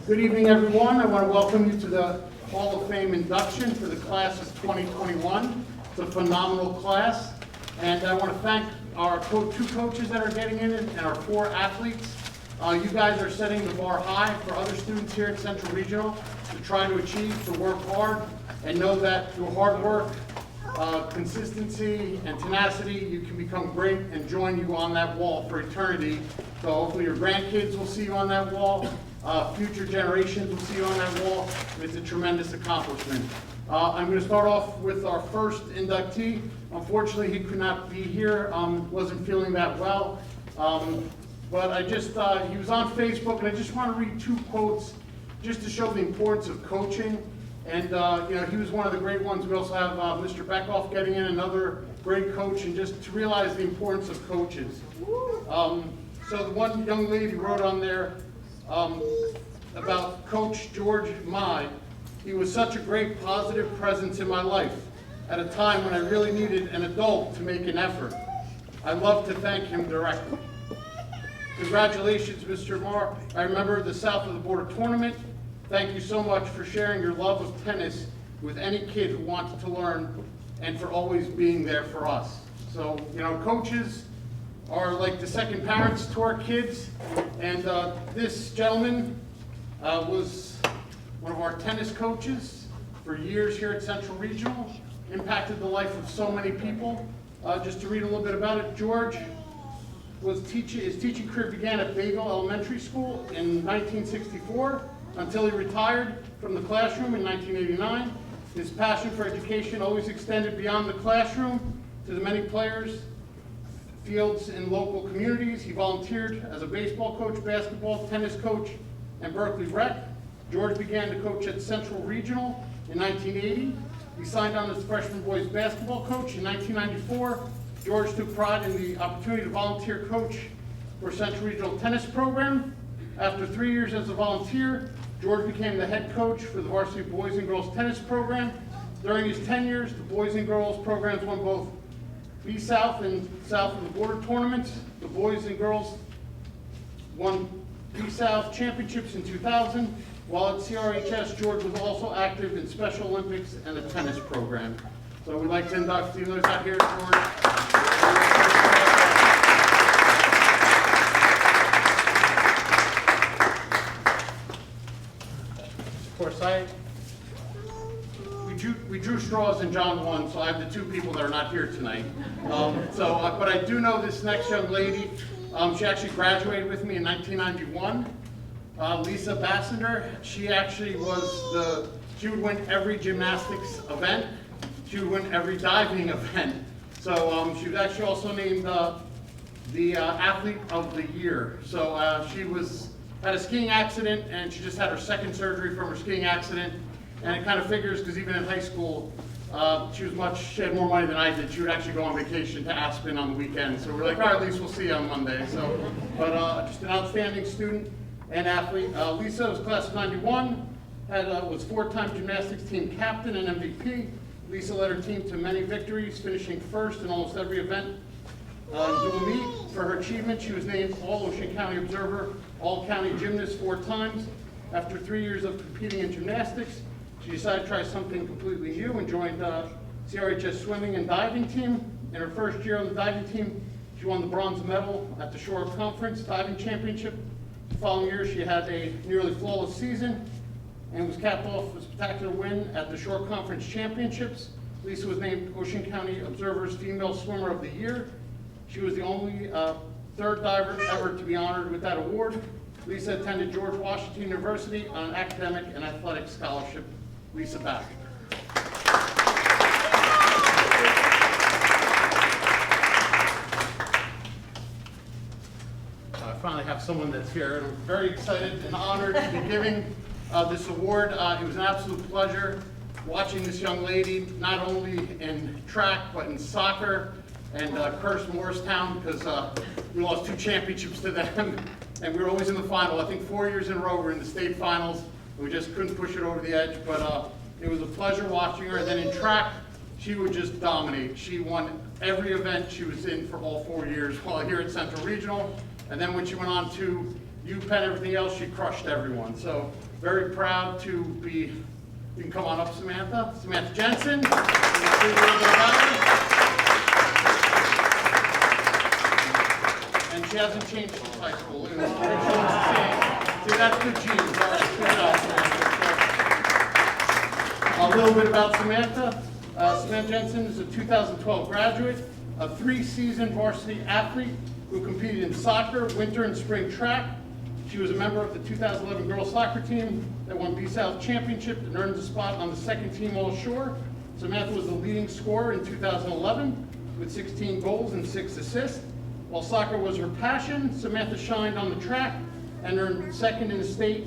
Good evening, everyone. I want to welcome you to the Hall of Fame induction for the class of 2021. It's a phenomenal class, and I want to thank our two coaches that are getting in it and our 4 athletes. You guys are setting the bar high for other students here at Central Regional to try to achieve, to work hard, and know that through hard work, consistency, and tenacity, you can become great and join you on that wall for eternity. So hopefully your grandkids will see you on that wall. Future generations will see you on that wall. It's a tremendous accomplishment. I'm going to start off with our first inductee. Unfortunately, he could not be here, wasn't feeling that well. But I just, he was on Facebook, and I just want to read 2 quotes just to show the importance of coaching. And he was one of the great ones. We also have Mr. Bechtloff getting in, another great coach, and just to realize the importance of coaches. So the one young lady wrote on there about Coach Geroge Meyh. He was such a great positive presence in my life at a time when I really needed an adult to make an effort. I love to thank him directly. Congratulations, Mr. Meyh. I remember the South of the Border tournament. Thank you so much for sharing your love of tennis with any kid who wants to learn and for always being there for us. So, coaches are like the second parents to our kids. And this gentleman was one of our tennis coaches for years here at Central Regional, impacted the life of so many people. Just to read a little bit about it, George his teaching career began at Bayville Elementary School in 1964 until he retired from the classroom in 1989. His passion for education always extended beyond the classroom to the many players, fields in local communities. He volunteered as a baseball coach, basketball, tennis coach, and Berkeley Rec. George began to coach at Central Regional in 1980. He signed on as freshman boys basketball coach in 1994. George took pride in the opportunity to volunteer coach for Central Regional tennis program. After 3 years as a volunteer, George became the head coach for the varsity boys and girls tennis program. During his 10 years, the boys and girls programs won both B-South and South of the Border tournaments. The boys and girls won B-South championships in 2000. While at CRHS, George was also active in Special Olympics and the tennis program. So we'd like to induct Steelers out here, George. Of course, we drew straws and John won, so I have the 2 people that are not here tonight. But I do know this next young lady. She actually graduated with me in 1991. Lisa Bassinder. She actually she would win every gymnastics event. She would win every diving event. So she was actually also named the Athlete of the Year. So she had a skiing accident, and she just had her 2nd surgery from her skiing accident. And it kind of figures, because even in high school, she had more money than I did. She would actually go on vacation to Aspen on the weekend. So we're like, all right, at least we'll see you on Monday. But just an outstanding student and athlete. Lisa was class of 91, was 4-time gymnastics team captain and MVP. Lisa led her team to many victories, finishing 1st in almost every event. Dual meet. For her achievement, she was named All-Ocean County Observer, All-County Gymnast 4 times. After 3 years of competing in gymnastics, she decided to try something completely new and joined CRHS swimming and diving team. In her first year on the diving team, she won the bronze medal at the Shore Conference Diving Championship. The following year, she had a nearly flawless season and was capped off with a spectacular win at the Shore Conference Championships. Lisa was named Ocean County Observer's Female Swimmer of the Year. She was the only 3rd diver ever to be honored with that award. Lisa attended George Washington University on an academic and athletic scholarship. Lisa Bassinder. I finally have someone that's here, and I'm very excited and honored to be giving this award. It was an absolute pleasure watching this young lady, not only in track, but in soccer, and curse Morristown, because we lost 2 championships to them, and we were always in the final. I think 4 years in a row we were in the state finals, and we just couldn't push it over the edge, but it was a pleasure watching her. And then in track, she would just dominate. She won every event she was in for all 4 years while here at Central Regional, and then when she went on to UPenn, everything else, she crushed everyone. So very proud to be, you can come on up, Samantha. Samantha Jensen. And she hasn't changed since high school. See, that's good genes. All right, good job, Samantha. A little bit about Samantha. Samantha Jensen is a 2012 graduate, a 3-season varsity athlete who competed in soccer, winter and spring track. She was a member of the 2011 girls soccer team that won B-South Championship and earned a spot on the second team All-Shore. Samantha was the leading scorer in 2011 with 16 goals and 6 assists. While soccer was her passion, Samantha shined on the track and earned second in the state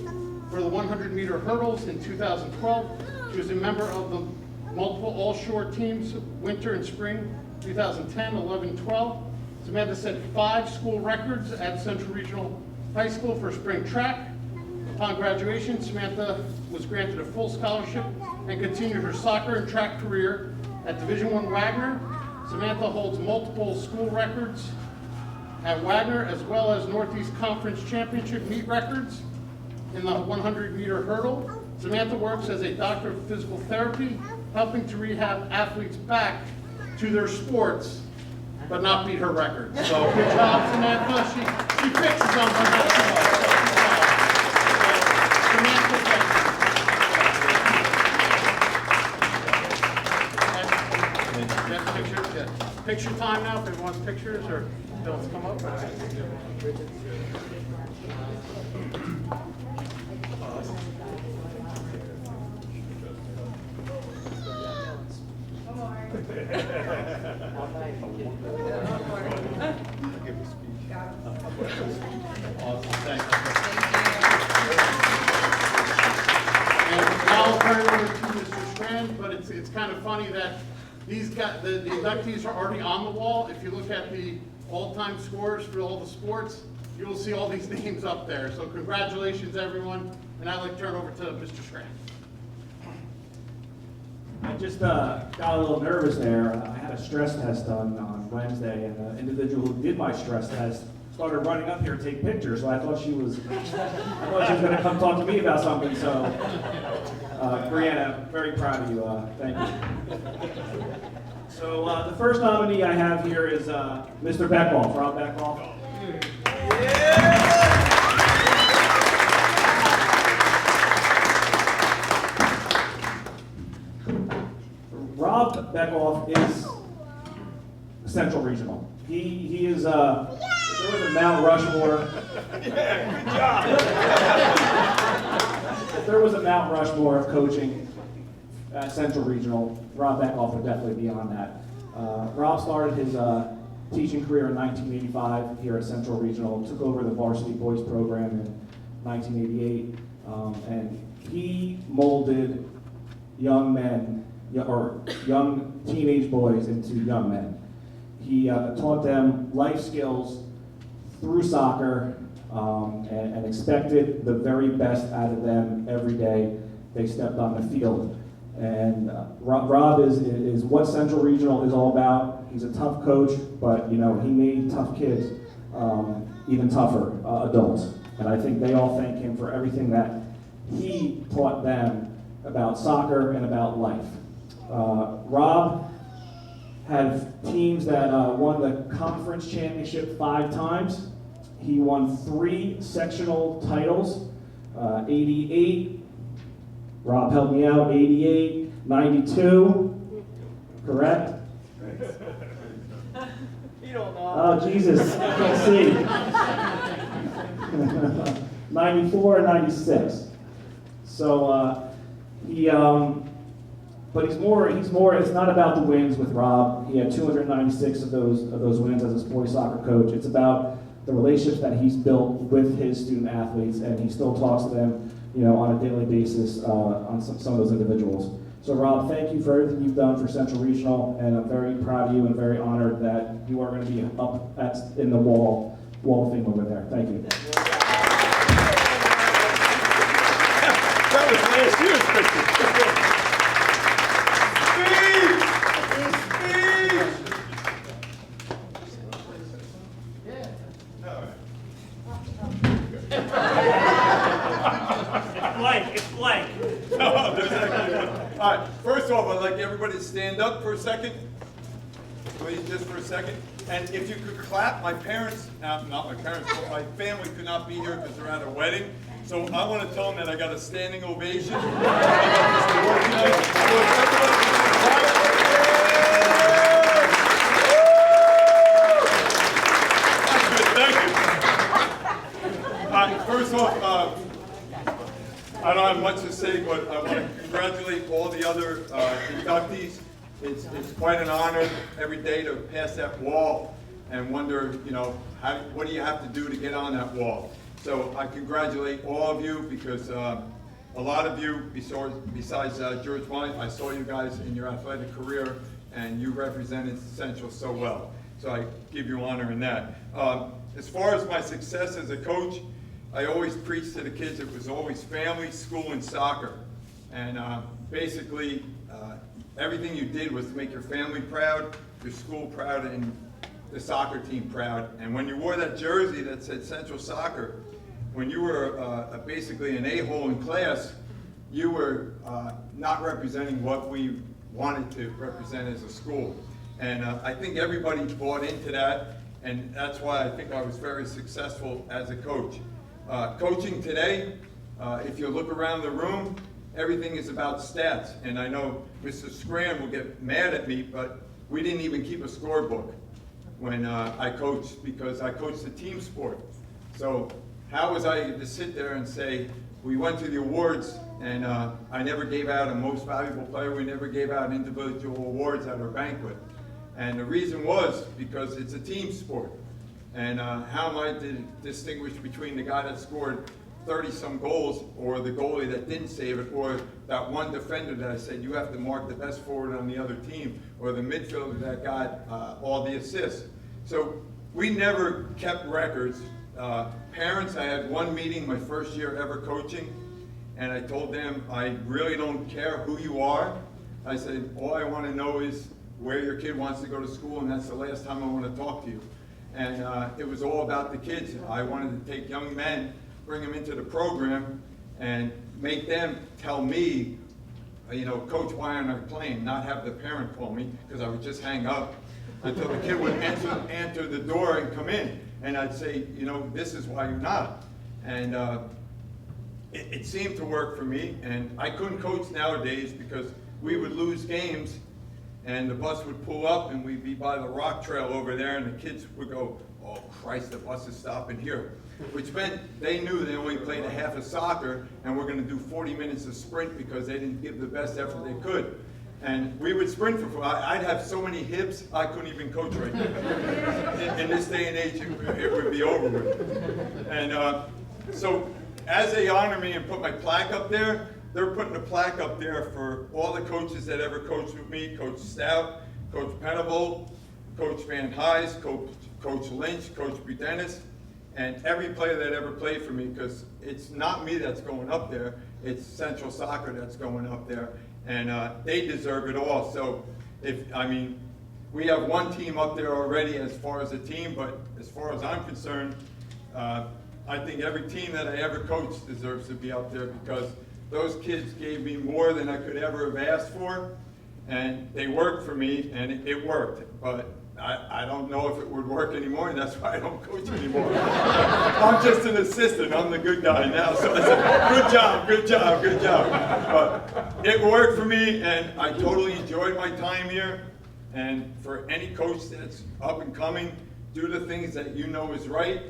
for the 100-meter hurdles in 2012. She was a member of the multiple All-Shore teams, winter and spring, 2010, 11, 12. Samantha set 5 school records at Central Regional High School for spring track. Upon graduation, Samantha was granted a full scholarship and continued her soccer and track career at Division I Wagner. Samantha holds multiple school records at Wagner, as well as Northeast Conference Championship meet records in the 100-meter hurdle. Samantha works as a doctor of physical therapy, helping to rehab athletes back to their sports, but not beat her record. So good job, Samantha. She fixes them, but not too much. Samantha Jensen. Picture time now, if everyone wants pictures, or don't come up. Awesome, thank you. And now I'll turn it over to Mr. SCRAN, but it's kind of funny that these guys, the inductees are already on the wall. If you look at the all-time scores for all the sports, you'll see all these names up there. So congratulations, everyone. And I'd like to turn over to Mr. SCRAN. I just got a little nervous there. I had a stress test done on Wednesday, and the individual who did my stress test started running up here to take pictures. So I thought she was going to come talk to me about something. So, Brianna, very proud of you. Thank you. So the first nominee I have here is Mr. Bechtloff, Rob Bechtloff. Yeah! Rob Bechtloff is Central Regional. He is, there was a Mount Rushmore. Yeah, good job. If there was a Mount Rushmore of coaching at Central Regional, Rob Bechtloff would definitely be on that. Rob started his teaching career in 1985 here at Central Regional, took over the varsity boys program in 1988, and he molded young men, or young teenage boys into young men. He taught them life skills through soccer and expected the very best out of them every day they stepped on the field. And Rob is what Central Regional is all about. He's a tough coach, but he made tough kids even tougher adults. And I think they all thank him for everything that he taught them about soccer and about life. Rob had teams that won the conference championship 5 times. He won 3 sectional titles, 88, Rob helped me out, 88, 92, correct? You don't know. Oh, Jesus, I can't see. 94 and 96. So but he's more, it's not about the wins with Rob. He had 296 of those wins as a boys soccer coach. It's about the relationships that he's built with his student athletes, and he still talks to them, on a daily basis on some of those individuals. So Rob, thank you for everything you've done for Central Regional, and I'm very proud of you and very honored that you are going to be up in the wall of fame over there. Thank you. That was last year's picture. All right, first off, I'd like everybody to stand up for a second. Please, just for a second. And if you could clap, my parents, not my parents, but my family could not be here because they're at a wedding. So I want to tell them that I got a standing ovation. I got Mr. Thank you. First off, I don't have much to say, but I want to congratulate all the other inductees. It's quite an honor every day to pass that wall and wonder, you know, what do you have to do to get on that wall? So I congratulate all of you because a lot of you, besides Geroge Meyh, I saw you guys in your athletic career and you represented Central so well. So I give you honor in that. As far as my success as a coach, I always preached to the kids it was always family, school, and soccer. And basically, everything you did was to make your family proud, your school proud, and the soccer team proud. And when you wore that jersey that said Central Soccer, when you were basically an a-hole in class, you were not representing what we wanted to represent as a school. And I think everybody bought into that, and that's why I think I was very successful as a coach. Coaching today, if you look around the room, everything is about stats. And I know Mr. SCRAN will get mad at me, but we didn't even keep a scorebook when I coached, because I coached a team sport. So how was I to sit there and say, we went to the awards and I never gave out a most valuable player, we never gave out individual awards at our banquet. And the reason was because it's a team sport. And how am I to distinguish between the guy that scored 30-some goals, or the goalie that didn't save it, or that one defender that I said, you have to mark the best forward on the other team, or the midfielder that got all the assists. So we never kept records. Parents, I had one meeting my first year ever coaching, and I told them, I really don't care who you are. I said, all I want to know is where your kid wants to go to school, and that's the last time I want to talk to you. And it was all about the kids. I wanted to take young men, bring them into the program, and make them tell me, you know, Coach, why aren't I playing? Not have the parent call me, because I would just hang up until the kid would enter the door and come in. And I'd say, you know, this is why you're not. And it seemed to work for me. And I couldn't coach nowadays because we would lose games and the bus would pull up and we'd be by the rock trail over there and the kids would go, oh Christ, the bus is stopping here. Which meant they knew they only played a half of soccer and we're going to do 40 minutes of sprint because they didn't give the best effort they could. And we would sprint for, I'd have so many hips, I couldn't even coach right now. In this day and age, it would be over with. And so as they honor me and put my plaque up there, they're putting a plaque up there for all the coaches that ever coached with me, Coach Stout, Coach Penable, Coach Van Heijs, Coach Lynch, Coach Budenis, and every player that ever played for me, because it's not me that's going up there, it's Central Soccer that's going up there, and they deserve it all. So, we have one team up there already as far as a team, but as far as I'm concerned, I think every team that I ever coached deserves to be up there because those kids gave me more than I could ever have asked for, and they worked for me, and it worked. But I don't know if it would work anymore, and that's why I don't coach anymore. I'm just an assistant. I'm the good guy now. So I said, good job, good job, good job. But it worked for me, and I totally enjoyed my time here. And for any coach that's up and coming, do the things that you know is right,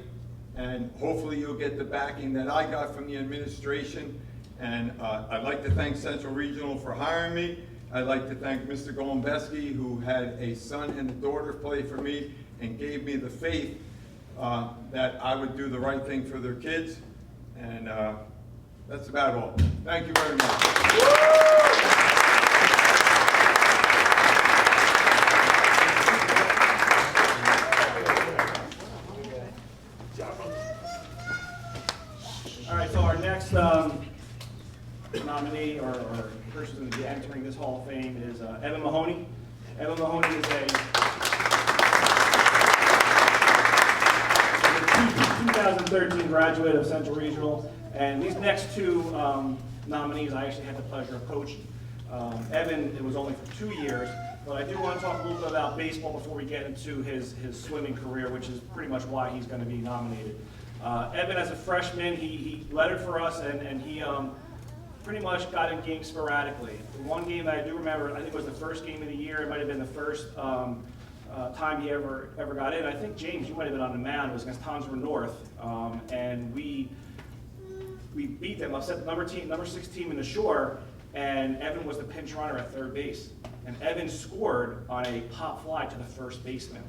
and hopefully you'll get the backing that I got from the administration. And I'd like to thank Central Regional for hiring me. I'd like to thank Mr. Golombeski, who had a son and a daughter play for me and gave me the faith that I would do the right thing for their kids. And that's about all. Thank you very much. All right, so our next nominee or person to be entering this Hall of Fame is Evan Mahoney. Evan Mahoney is a 2013 graduate of Central Regional, and these next two nominees I actually had the pleasure of coaching. Evan, it was only for 2 years, but I do want to talk a little bit about baseball before we get into his swimming career, which is pretty much why he's going to be nominated. Evan, as a freshman, he lettered for us, and he pretty much got in games sporadically. The one game that I do remember, I think it was the first game of the year. It might have been the first time he ever got in. I think, James, you might have been on the mound. It was against Tonsberg North, and we beat them, upset the number 6 team in the Shore, and Evan was the pinch runner at third base. And Evan scored on a pop fly to the first baseman.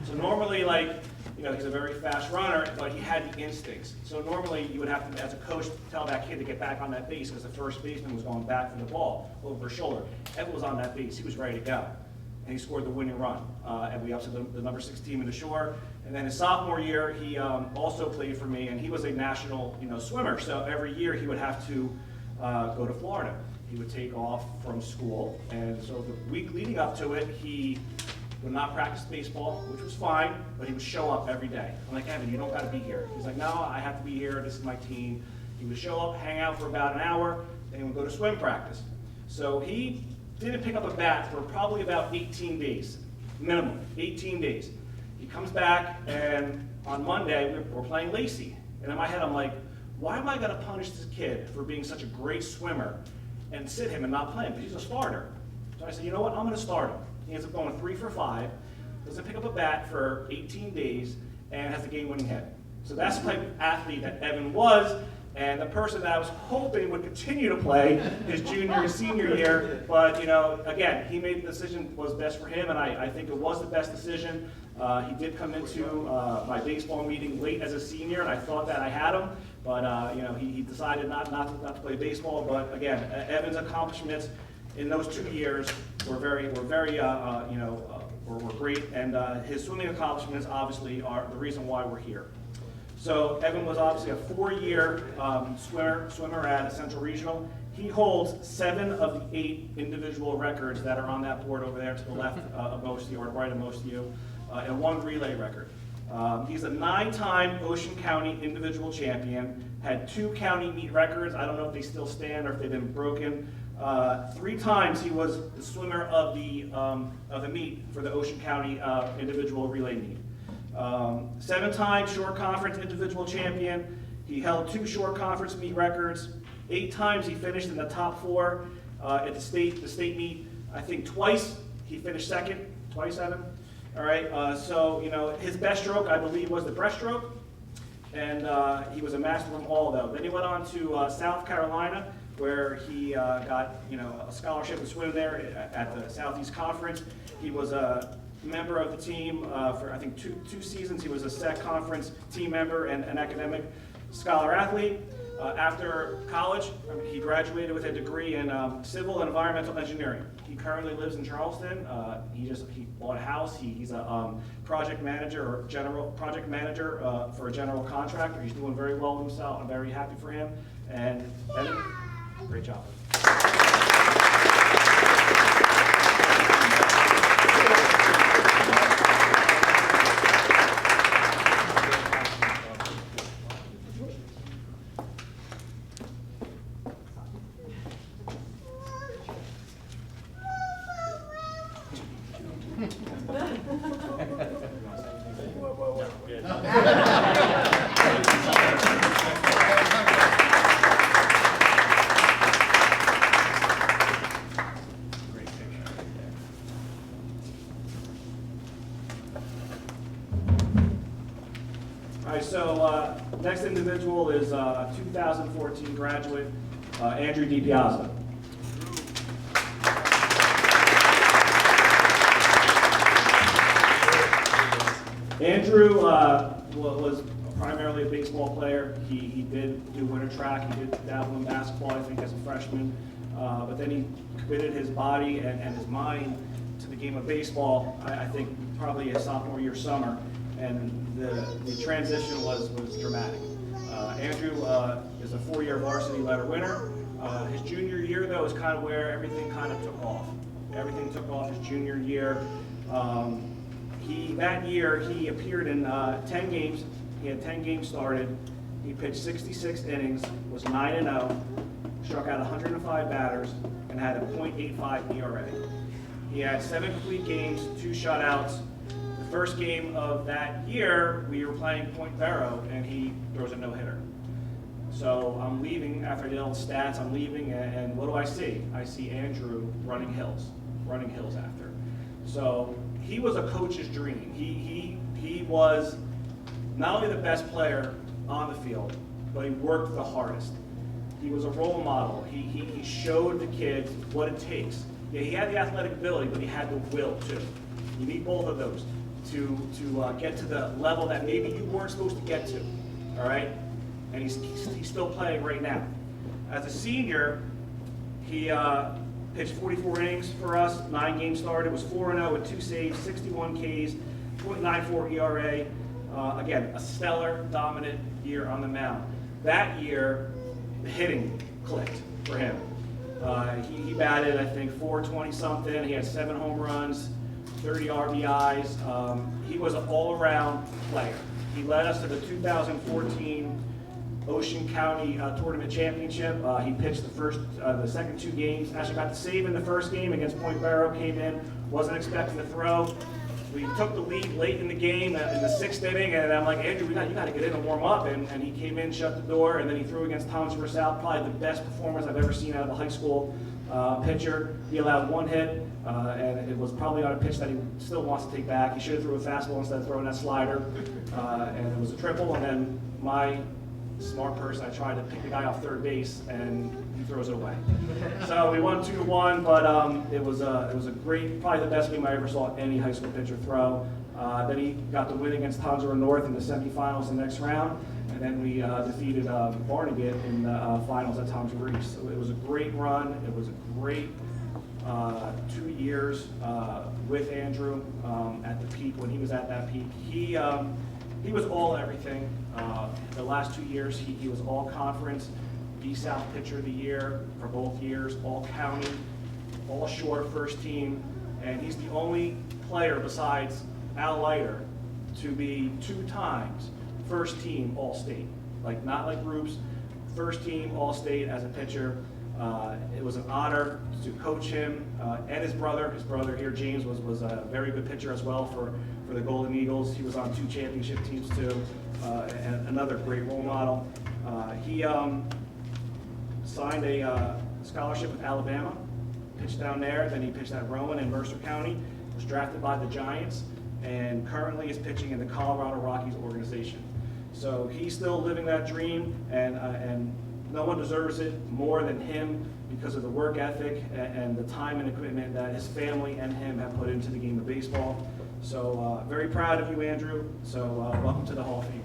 So normally, like, you know, he's a very fast runner, but he had the instincts. So normally you would have to, as a coach, tell that kid to get back on that base because the first baseman was going back for the ball over his shoulder. Evan was on that base. He was ready to go. And he scored the winning run. And we upset the number 6 team in the Shore. And then his sophomore year, he also played for me, and he was a national, swimmer. So every year he would have to go to Florida. He would take off from school, and so the week leading up to it, he would not practice baseball, which was fine, but he would show up every day. I'm like, Evan, you don't got to be here. He's like, no, I have to be here. This is my team. He would show up, hang out for about an hour, then he would go to swim practice. So he didn't pick up a bat for probably about 18 days, minimum, 18 days. He comes back, and on Monday, we're playing Lacey. And in my head, I'm like, why am I going to punish this kid for being such a great swimmer and sit him and not play him? Because he's a starter. So I said, you know what, I'm going to start him. He ends up going 3 for 5, doesn't pick up a bat for 18 days, and has the game-winning hit. So that's the type of athlete that Evan was, and the person that I was hoping would continue to play his junior and senior year. But, again, he made the decision was best for him, and I think it was the best decision. He did come into my baseball meeting late as a senior, and I thought that I had him. But he decided not to play baseball. But again, Evan's accomplishments in those 2 years were very great, and his swimming accomplishments obviously are the reason why we're here. So Evan was obviously a 4-year swimmer at Central Regional. He holds 7 of the 8 individual records that are on that board over there to the left of most of you, or right of most of you, and 1 relay record. He's a 9-time Ocean County individual champion, had 2 county meet records. I don't know if they still stand or if they've been broken. 3 times he was the swimmer of the meet for the Ocean County individual relay meet. 7 times short conference individual champion. He held 2 short conference meet records. 8 times he finished in the top 4 at the state meet. I think twice he finished second. Twice, Evan. All right, so his best stroke, I believe, was the breaststroke, and he was a master of them all, though. Then he went on to South Carolina, where he got a scholarship to swim there at the Southeast Conference. He was a member of the team for I think two seasons. He was a SEC conference team member and an academic scholar athlete. After college, he graduated with a degree in civil and environmental engineering. He currently lives in Charleston. He bought a house. He's a project manager for a general contractor. He's doing very well himself. I'm very happy for him. And Evan, great job. Next individual is 2014 graduate, Andrew DiPiazza. Andrew was primarily a baseball player. He did do winter track. He did dabble in basketball, I think, as a freshman. But then he committed his body and his mind to the game of baseball, I think, probably his sophomore year summer. And the transition was dramatic. Andrew is a 4-year varsity letter winner. His junior year, though, is kind of where everything kind of took off. Everything took off his junior year. That year, he appeared in 10 games. He had 10 games started. He pitched 66 innings, was 9-0, struck out 105 batters, and had a .85 ERA. He had 7 complete games, 2 shutouts. The first game of that year, we were playing Point Barrow, and he throws a no-hitter. So I'm leaving after I did all the stats. I'm leaving, and what do I see? I see Andrew running hills after. So he was a coach's dream. He was not only the best player on the field, but he worked the hardest. He was a role model. He showed the kids what it takes. Yeah, he had the athletic ability, but he had the will too. You need both of those to get to the level that maybe you weren't supposed to get to. All right, and he's still playing right now. As a senior, he pitched 44 innings for us, 9 games started, was 4-0 with 2 saves, 61 Ks, .94 ERA. Again, a stellar, dominant year on the mound. That year, the hitting clicked for him. He batted, I think, .420 something. He had 7 home runs, 30 RBIs. He was an all-around player. He led us to the 2014 Ocean County Tournament Championship. He pitched the second 2 games. Actually got the save in the first game against Point Barrow, came in, wasn't expecting to throw. We took the lead late in the game in the 6th inning, and I'm like, Andrew, you got to get in and warm up. And he came in, shut the door, and then he threw against Thomasville South, probably the best performance I've ever seen out of a high school pitcher. He allowed 1 hit, and it was probably on a pitch that he still wants to take back. He should have threw a fastball instead of throwing that slider, and it was a triple. And then my smart person, I tried to pick the guy off third base, and he throws it away. So we won 2-1, but it was a great, probably the best game I ever saw any high school pitcher throw. Then he got the win against Tonsor North in the semifinals the next round, and then we defeated Barnegat in the finals at Tonsor East. So it was a great run. It was a great 2 years with Andrew at the peak. When he was at that peak, he was all everything. The last 2 years, he was all conference, B-South Pitcher of the Year for both years, all county, all short first team, and he's the only player besides Al Leiter to be 2 times first team All-State. Like, not like groups, first team All-State as a pitcher. It was an honor to coach him and his brother. His brother here, James, was a very good pitcher as well for the Golden Eagles. He was on 2 championship teams too, and another great role model. He signed a scholarship with Alabama, pitched down there, then he pitched at Rowan in Mercer County, was drafted by the Giants, and currently is pitching in the Colorado Rockies organization. So he's still living that dream, and no one deserves it more than him because of the work ethic and the time and equipment that his family and him have put into the game of baseball. So very proud of you, Andrew. So welcome to the Hall of Fame.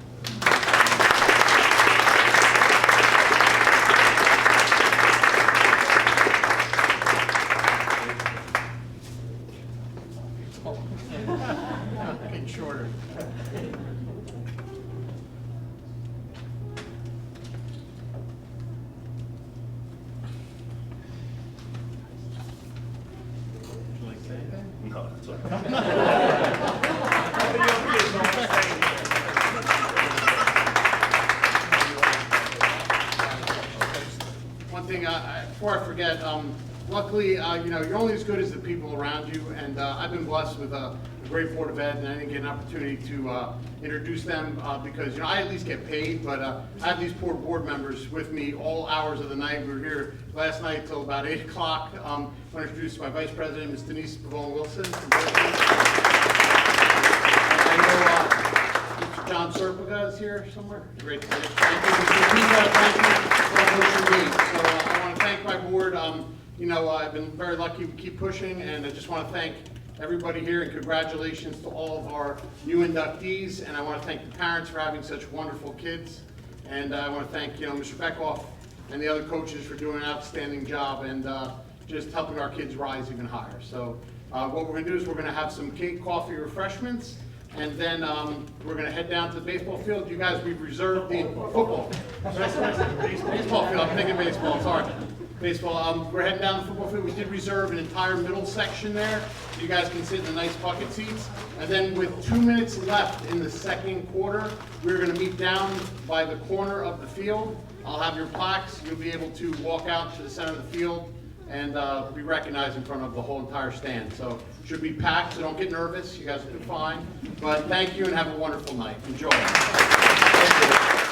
Getting shorter. No, that's all right. One thing, before I forget, luckily, you're only as good as the people around you, and I've been blessed with a great Board of Ed, and I didn't get an opportunity to introduce them because, I at least get paid, but I have these poor board members with me all hours of the night. We were here last night till about 8 o'clock. I want to introduce my Vice President, Ms. Denise Pavone-Wilson. I know Mr. John Serpiga is here somewhere. Great to see you. Thank you for motion meeting. So I want to thank my board. I've been very lucky to keep pushing, and I just want to thank everybody here, and congratulations to all of our new inductees. And I want to thank the parents for having such wonderful kids. And I want to thank, Mr. Bechtloff and the other coaches for doing an outstanding job and just helping our kids rise even higher. So what we're going to do is we're going to have some cake, coffee, refreshments, and then we're going to head down to the baseball field. You guys, we've reserved the football. Baseball field, I'm thinking baseball, sorry. Baseball, we're heading down the football field. We did reserve an entire middle section there, so you guys can sit in the nice bucket seats. And then with 2 minutes left in the second quarter, we're going to meet down by the corner of the field, I'll have your plaques. You'll be able to walk out to the center of the field and be recognized in front of the whole entire stand. So it should be packed, so don't get nervous. You guys will do fine. But thank you and have a wonderful night. Enjoy. Thank you.